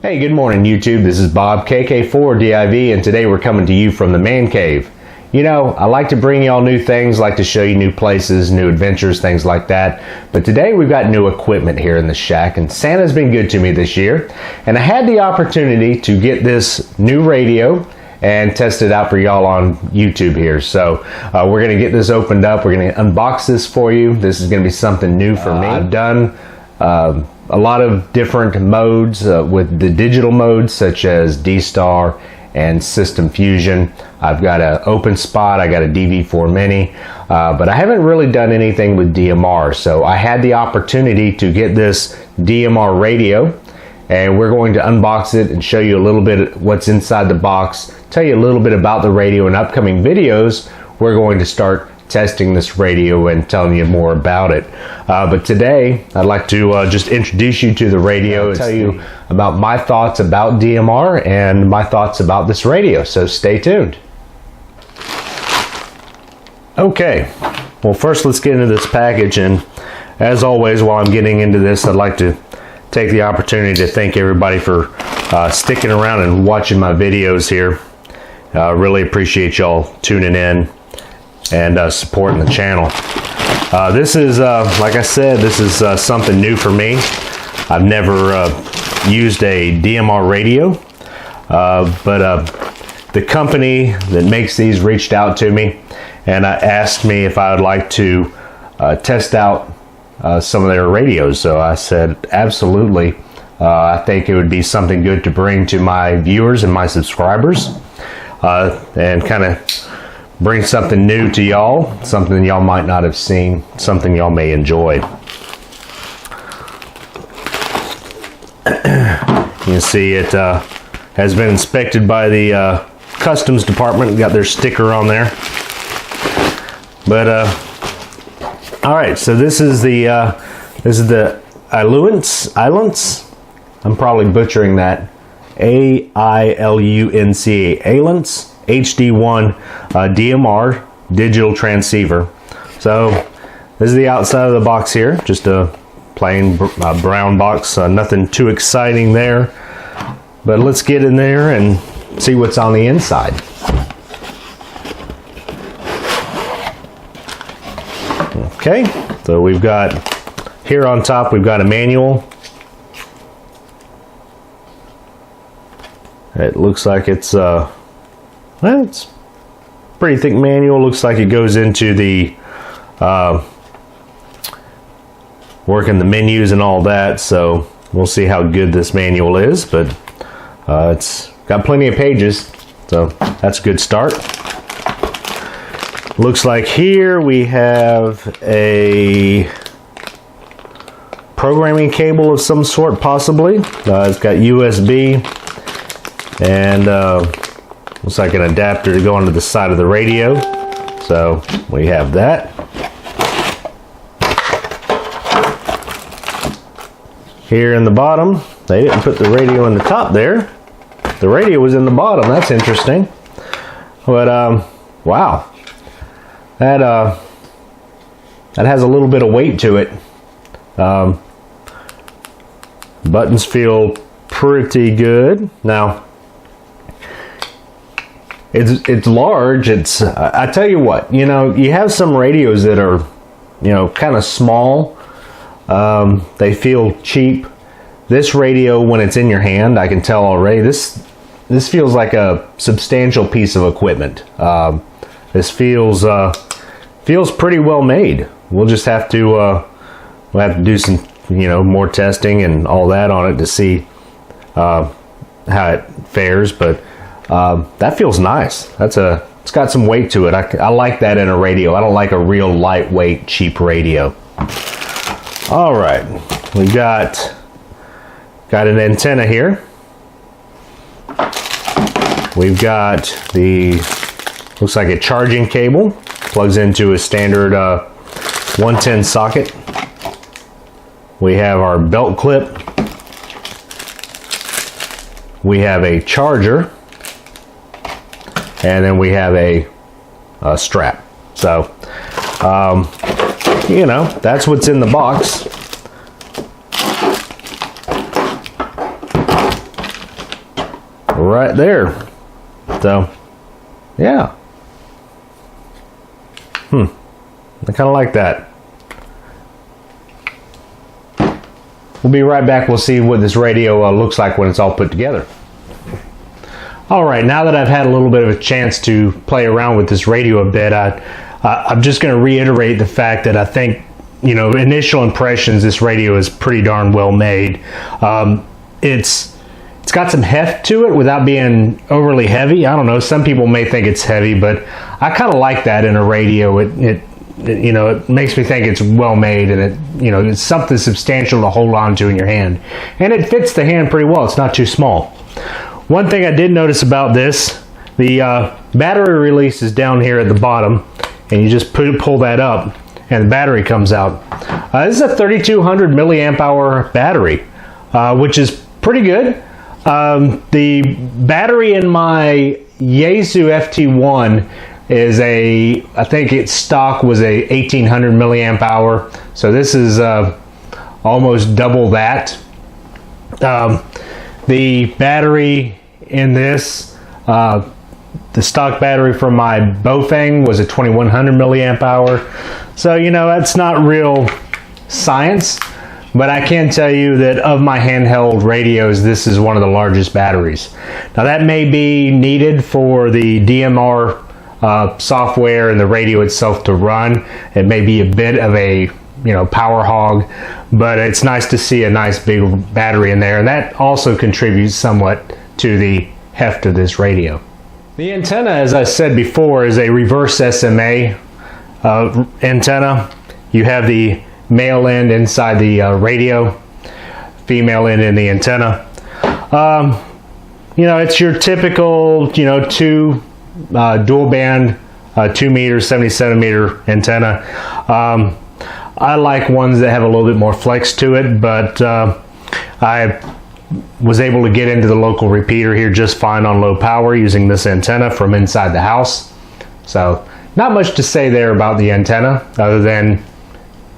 Hey, good morning YouTube. This is Bob, KK4DIV, and today we're coming to you from the man cave. You know, I like to bring y'all new things, like to show you new places, new adventures, things like that. But today we've got new equipment here in the shack, and Santa's been good to me this year. And I had the opportunity to get this new radio and test it out for y'all on YouTube here. So we're going to get this opened up. We're going to unbox this for you. This is going to be something new for me. I've done a lot of different modes with the digital modes such as D-Star and System Fusion. I've got an open spot, I got a DV4 Mini, but I haven't really done anything with DMR. So I had the opportunity to get this DMR radio, and we're going to unbox it and show you a little bit what's inside the box, tell you a little bit about the radio. In upcoming videos, we're going to start testing this radio and telling you more about it. But today I'd like to just introduce you to the radio and tell you about my thoughts about DMR and my thoughts about this radio, so stay tuned. Okay, well, first let's get into this package, and as always, while I'm getting into this, I'd like to take the opportunity to thank everybody for sticking around and watching my videos here. Really appreciate y'all tuning in and supporting the channel. This is, like I said, this is something new for me. I've never used a DMR radio, but the company that makes these reached out to me and asked me if I would like to test out some of their radios. So I said, absolutely. I think it would be something good to bring to my viewers and my subscribers, and kind of bring something new to y'all, something y'all might not have seen, something y'all may enjoy. You can see it has been inspected by the customs department, got their sticker on there. But all right, so this is the Ailunce. I'm probably butchering that. Ailunce, Ailunce HD1 DMR digital transceiver. So this is the outside of the box here, just a plain brown box, nothing too exciting there, but let's get in there and see what's on the inside. Okay, so we've got here on top, we've got a manual. It looks like it's well, it's pretty thick manual. Looks like it goes into the working the menus and all that. So we'll see how good this manual is, but it's got plenty of pages, so that's a good start. Looks like here we have a programming cable of some sort, possibly. It's got USB and looks like an adapter to go onto the side of the radio. So we have that. Here in the bottom, they didn't put the radio in the top there. The radio was in the bottom. That's interesting. But wow, that has a little bit of weight to it. Buttons feel pretty good. Now, it's large. It's I tell you what, you know, you have some radios that are, you know, kind of small. They feel cheap. This radio, when it's in your hand, I can tell already, this feels like a substantial piece of equipment. This feels pretty well made. We'll just have to we'll have to do some, you know, more testing and all that on it to see how it fares, but that feels nice. It's got some weight to it. I like that in a radio. I don't like a real lightweight, cheap radio. All right, we got an antenna here. We've got looks like a charging cable, plugs into a standard 110 socket. We have our belt clip. We have a charger, and then we have a strap. So, you know, that's what's in the box. right there. So, yeah. I kind of like that. We'll be right back. We'll see what this radio looks like when it's all put together. Alright, now that I've had a little bit of a chance to play around with this radio a bit, I'm just going to reiterate the fact that I think, you know, initial impressions, this radio is pretty darn well made. It's got some heft to it without being overly heavy. I don't know, some people may think it's heavy, but I kind of like that in a radio. It you know, it makes me think it's well made, and it, you know, it's something substantial to hold on to in your hand, and it fits the hand pretty well. It's not too small. One thing I did notice about this, the battery release is down here at the bottom, and you just pull that up and the battery comes out. This is a 3200 milliamp hour battery, which is pretty good. The battery in my Yaesu FT1 is I think its stock was a 1800 milliamp hour, so this is almost double that. The battery in this, the stock battery from my Bofeng was a 2100 milliamp hour, so you know, that's not real science, but I can tell you that of my handheld radios, this is one of the largest batteries. Now that may be needed for the DMR software and the radio itself to run. It may be a bit of a, you know, power hog, but it's nice to see a nice big battery in there, and that also contributes somewhat to the heft of this radio. The antenna, as I said before, is a reverse SMA antenna. You have the male end inside the radio, female end in the antenna. You know, it's your typical, you know, dual band 2 meter 77 meter antenna. I like ones that have a little bit more flex to it, but I was able to get into the local repeater here just fine on low power using this antenna from inside the house. So not much to say there about the antenna, other than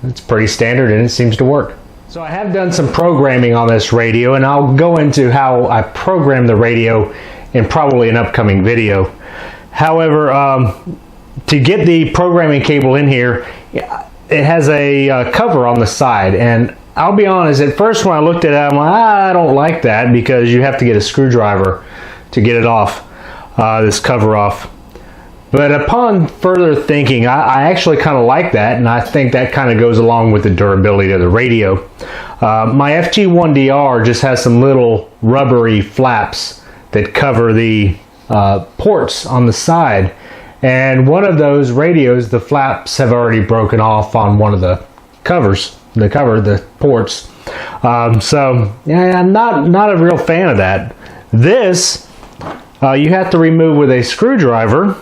it's pretty standard and it seems to work. So I have done some programming on this radio, and I'll go into how I program the radio in probably an upcoming video. However, to get the programming cable in here, it has a cover on the side, and I'll be honest, at first when I looked at it, I'm like, I don't like that, because you have to get a screwdriver to get it off, this cover off. But upon further thinking, I actually kind of like that, and I think that kind of goes along with the durability of the radio. My FT1DR just has some little rubbery flaps that cover the ports on the side, and one of those radios, the flaps have already broken off on one of the covers, the ports. So yeah, I'm not a real fan of that. This you have to remove with a screwdriver,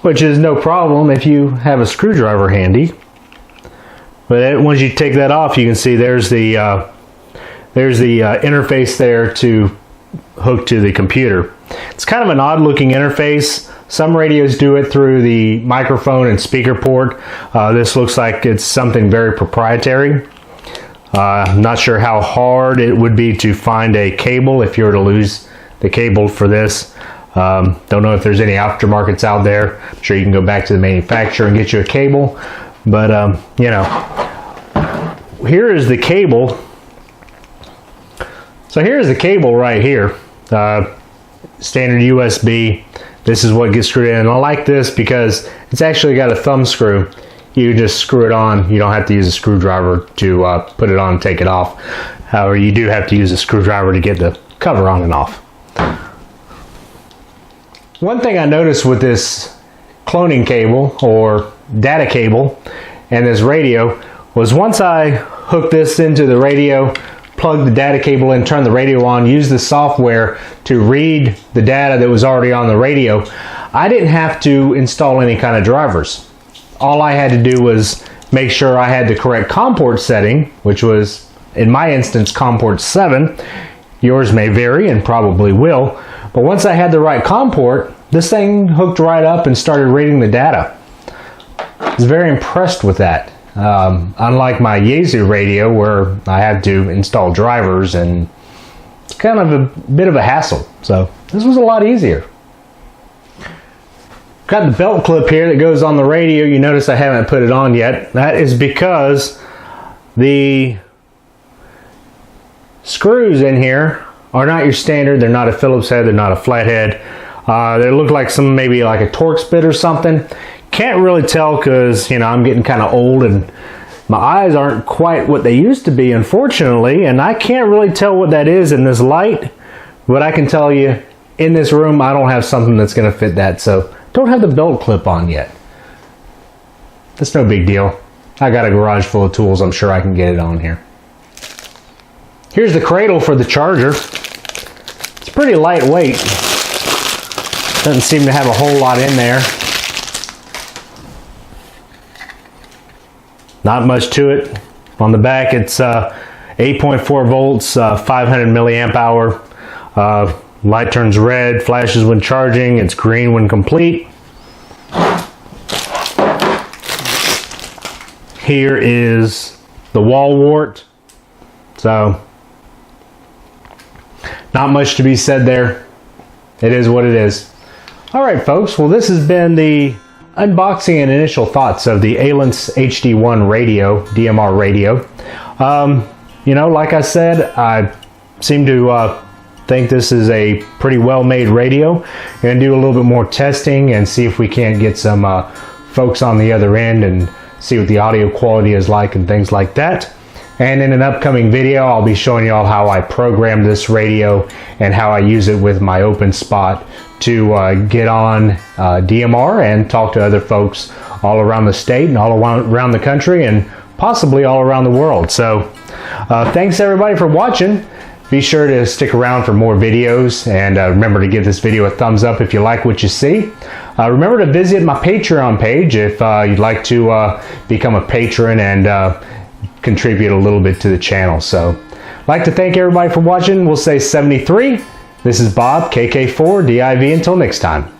which is no problem if you have a screwdriver handy. But once you take that off, you can see there's the interface there to hook to the computer. It's kind of an odd looking interface. Some radios do it through the microphone and speaker port. This looks like it's something very proprietary. I'm not sure how hard it would be to find a cable if you were to lose the cable for this. Don't know if there's any aftermarkets out there. I'm sure you can go back to the manufacturer and get you a cable, but you know, here is the cable. So here's the cable right here, standard USB. This is what gets screwed in, and I like this because it's actually got a thumb screw. You just screw it on. You don't have to use a screwdriver to put it on and take it off. However, you do have to use a screwdriver to get the cover on and off. One thing I noticed with this cloning cable or data cable and this radio was, once I hooked this into the radio, plug the data cable in, turn the radio on, use the software to read the data that was already on the radio, I didn't have to install any kind of drivers. All I had to do was make sure I had the correct COM port setting, which was, in my instance, COM port 7. Yours may vary and probably will, but once I had the right COM port, this thing hooked right up and started reading the data. I was very impressed with that. Unlike my Yaesu radio, where I had to install drivers and kind of a bit of a hassle. So this was a lot easier. Got the belt clip here that goes on the radio. You notice I haven't put it on yet. That is because the screws in here are not your standard. They're not a Phillips head. They're not a flathead. They look like some, maybe like a Torx bit or something. Can't really tell because, you know, I'm getting kind of old and my eyes aren't quite what they used to be, unfortunately, and I can't really tell what that is in this light, but I can tell you in this room I don't have something that's going to fit that, so don't have the belt clip on yet. That's no big deal. I got a garage full of tools. I'm sure I can get it on here. Here's the cradle for the charger. It's pretty lightweight. Doesn't seem to have a whole lot in there. Not much to it. On the back, it's 8.4 volts, 500 milliamp hour. Light turns red, flashes when charging, it's green when complete. Here is the wall wart. So, not much to be said there. It is what it is. Alright folks, well this has been the unboxing and initial thoughts of the Ailunce HD1 radio, DMR radio. You know, like I said, I seem to think this is a pretty well-made radio. Gonna do a little bit more testing and see if we can't get some folks on the other end and see what the audio quality is like and things like that. And in an upcoming video, I'll be showing you all how I program this radio and how I use it with my open spot to get on DMR and talk to other folks all around the state and all around the country and possibly all around the world. So thanks everybody for watching. Be sure to stick around for more videos, and remember to give this video a thumbs up if you like what you see. Remember to visit my Patreon page if you'd like to become a patron and contribute a little bit to the channel. So I'd like to thank everybody for watching. We'll say 73. This is Bob, KK4 DIV. Until next time.